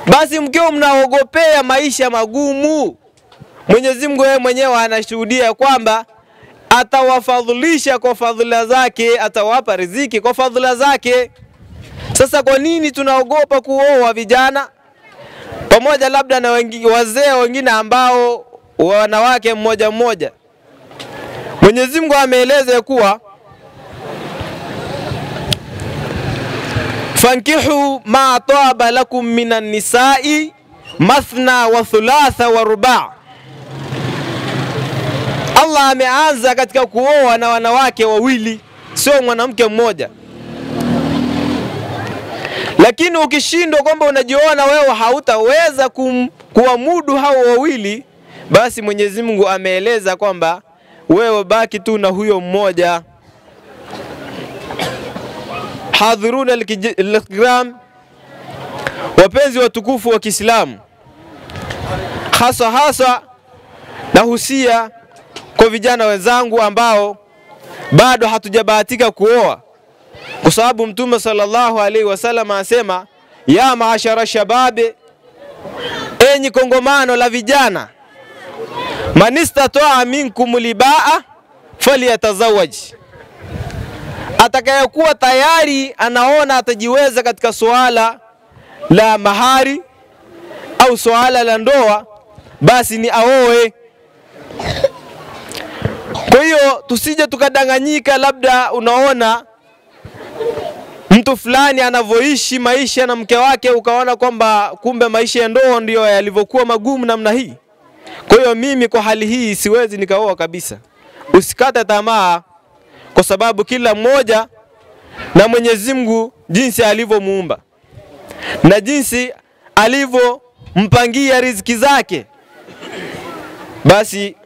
Basi mkiwa mnaogopea maisha magumu, Mwenyezi Mungu yeye mwenyewe anashuhudia kwamba atawafadhilisha kwa fadhila zake, atawapa riziki kwa fadhila zake. Sasa kwa nini tunaogopa kuoa vijana? Pamoja labda na wazee wengine ambao wanawake mmoja mmoja. Mwenyezi Mungu ameeleza kuwa fankihu ma taba lakum minan nisa'i mathna wa thulatha wa ruba'. Allah ameanza katika kuoa na wanawake wawili, sio mwanamke mmoja. Lakini ukishindwa kwamba unajiona wewe hautaweza kuamudu hao wawili, basi Mwenyezi Mungu ameeleza kwamba wewe baki tu na huyo mmoja. Hadhiruna al-kiram, wapenzi watukufu wa Kiislamu, hasa nahusia kwa vijana wenzangu ambao bado hatujabahatika kuoa, kwa sababu Mtume sallallahu alaihi wasallam anasema, ya maashara shababe, enyi kongomano la vijana, man istata'a minkum libaa falyatazawaj. Atakayekuwa tayari anaona atajiweza katika suala la mahari au suala la ndoa, basi ni aoe. Kwa hiyo tusije tukadanganyika, labda unaona mtu fulani anavoishi maisha na mke wake ukaona kwamba kumbe maisha ya ndoa ndio yalivyokuwa magumu namna hii. Kwa hiyo mimi kwa hali hii siwezi nikaoa kabisa. Usikate tamaa, kwa sababu kila mmoja na Mwenyezi Mungu jinsi alivyomuumba na jinsi alivyompangia riziki zake. Basi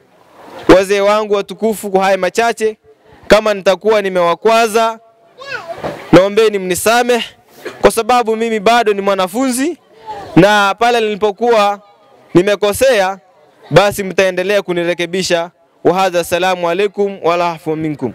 wazee wangu watukufu, kwa haya machache, kama nitakuwa nimewakwaza, naombeni mnisamehe, kwa sababu mimi bado ni mwanafunzi, na pale nilipokuwa nimekosea basi mtaendelea kunirekebisha. Wa hadha, assalamu alaikum wa rahmatullahi minkum.